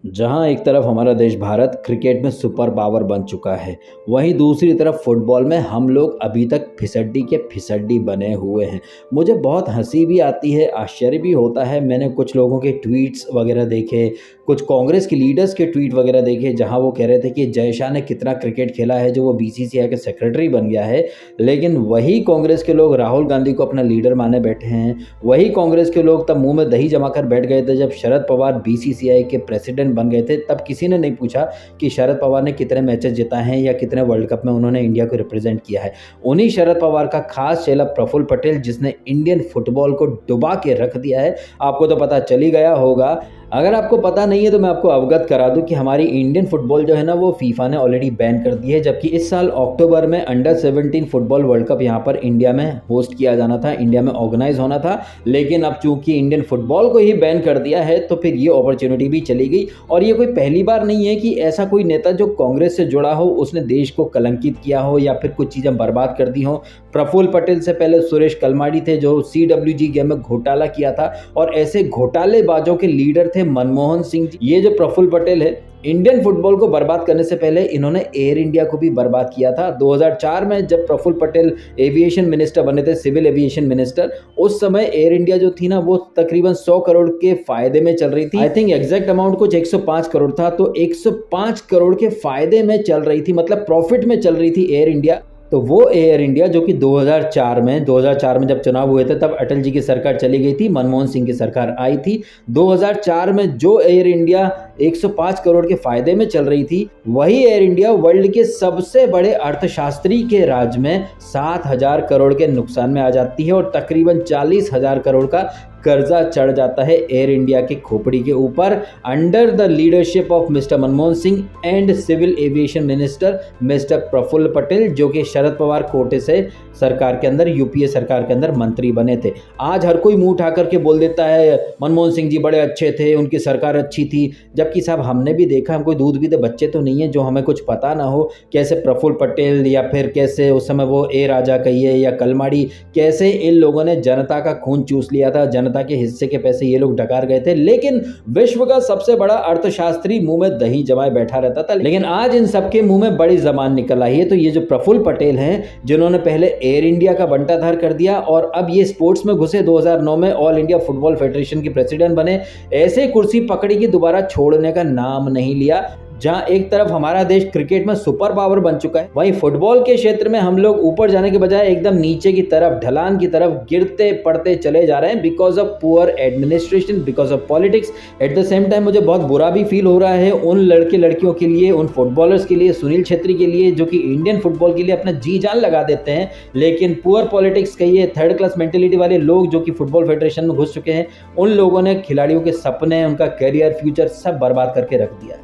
जहां एक तरफ हमारा देश भारत क्रिकेट में सुपर पावर बन चुका है, वहीं दूसरी तरफ फुटबॉल में हम लोग अभी तक फिसड्डी के फिसड्डी बने हुए हैं। मुझे बहुत हंसी भी आती है, आश्चर्य भी होता है। मैंने कुछ लोगों के ट्वीट्स वगैरह देखे, कुछ कांग्रेस के लीडर्स के ट्वीट वगैरह देखे, जहां वो कह रहे थे कि जय शाह ने कितना क्रिकेट खेला है, जो वो बीसीसीआई के सेक्रेटरी बन गया है। लेकिन वही कांग्रेस के लोग राहुल गांधी को अपना लीडर माने बैठे हैं। वही कांग्रेस के लोग तब मुंह में दही जमा कर बैठ गए थे जब शरद पवार बीसीसीआई के प्रेसिडेंट बन गए थे। तब किसी ने नहीं पूछा कि शरद पवार ने कितने मैचेस जिताए हैं या कितने वर्ल्ड कप में उन्होंने इंडिया को रिप्रेजेंट किया है। उन्हीं शरद पवार का खास चेला प्रफुल्ल पटेल, जिसने इंडियन फुटबॉल को डुबा के रख दिया है। आपको तो पता चल ही गया होगा। अगर आपको पता नहीं है तो मैं आपको अवगत करा दूं कि हमारी इंडियन फुटबॉल जो है ना, वो फीफा ने ऑलरेडी बैन कर दी है। जबकि इस साल अक्टूबर में अंडर 17 फुटबॉल वर्ल्ड कप यहाँ पर इंडिया में होस्ट किया जाना था, इंडिया में ऑर्गेनाइज होना था। लेकिन अब चूंकि इंडियन फुटबॉल को ही बैन कर दिया है, तो फिर ये अपॉर्चुनिटी भी चली गई। और ये कोई पहली बार नहीं है कि ऐसा कोई नेता जो कांग्रेस से जुड़ा हो, उसने देश को कलंकित किया हो या फिर कुछ चीज़ें बर्बाद कर दी हो। प्रफुल्ल पटेल से पहले सुरेश कलमाडी थे, जो CWG गेम में घोटाला किया था। और ऐसे घोटालेबाजों के लीडर थे मनमोहन सिंह जी। ये जो प्रफुल्ल पटेल है, इंडियन फुटबॉल को बर्बाद करने से पहले इन्होंने एयर इंडिया को भी बर्बाद किया था। 2004 में जब प्रफुल्ल पटेल एविएशन मिनिस्टर बने थे, सिविल एविएशन मिनिस्टर, उस समय एयर इंडिया जो थी ना, वो तकरीबन 100 करोड़ के फायदे में चल रही थी। आई थिंक एग्जैक्ट अमाउंट कुछ 105 करोड़ था। तो 105 करोड़ के फायदे में चल रही थी, मतलब प्रॉफिट में चल रही थी एयर इंडिया। तो वो एयर इंडिया जो कि 2004 में जब चुनाव हुए थे, तब अटल जी की सरकार चली गई थी, मनमोहन सिंह की सरकार आई थी। 2004 में जो एयर इंडिया 105 करोड़ के फायदे में चल रही थी, वही एयर इंडिया वर्ल्ड के सबसे बड़े अर्थशास्त्री के राज में 7,000 करोड़ के नुकसान में आ जाती है और तकरीबन 40,000 करोड़ का कर्जा चढ़ जाता है एयर इंडिया की खोपड़ी के ऊपर, under the leadership of mister Manmohan Singh and civil aviation minister mister Praful Patel, जो कि शरद पवार कोटे से सरकार के अंदर, यूपीए सरकार के अंदर मंत्री बने थे। आज हर कोई मुंह उठा करके बोल देता है मनमोहन सिंह जी बड़े अच्छे थे, उनकी सरकार अच्छी थी। जबकि साहब, हमने भी देखा, हम कोई दूध पीते बच्चे तो नहीं है जो हमें कुछ पता ना हो। कैसे प्रफुल्ल पटेल या फिर कैसे उस समय वो ए राजा कहिए या कलमाड़ी, कैसे इन लोगों ने जनता का खून चूस लिया था, जनता के हिस्से के पैसे ये लोग डकार गए थे। लेकिन विश्व का सबसे बड़ा अर्थशास्त्री मुंह में दही जमाए बैठा रहता था। लेकिन आज इन सबके मुंह में बड़ी जबान निकल आई है। तो ये जो प्रफुल्ल पटेल हैं, जिन्होंने पहले एयर इंडिया का बंटाधार कर दिया और अब ये स्पोर्ट्स में घुसे, 2009 में ऑल इंडिया फुटबॉल फेडरेशन के प्रेसिडेंट बने, ऐसे कुर्सी पकड़ी की दोबारा छोड़ने का नाम नहीं लिया। जहां एक तरफ हमारा देश क्रिकेट में सुपर पावर बन चुका है, वहीं फुटबॉल के क्षेत्र में हम लोग ऊपर जाने के बजाय एकदम नीचे की तरफ, ढलान की तरफ गिरते पड़ते चले जा रहे हैं, because of poor administration, because of politics. At the same time मुझे बहुत बुरा भी फील हो रहा है उन लड़के लड़कियों के लिए, उन फुटबॉलर्स के लिए, सुनील छेत्री के लिए, जो कि इंडियन फुटबॉल के लिए अपना जी जान लगा देते हैं। लेकिन पुअर पॉलिटिक्स कहिए, थर्ड क्लास मेंटेलिटी वाले लोग जो कि फुटबॉल फेडरेशन में घुस चुके हैं, उन लोगों ने खिलाड़ियों के सपने, उनका करियर, फ्यूचर सब बर्बाद करके रख दिया।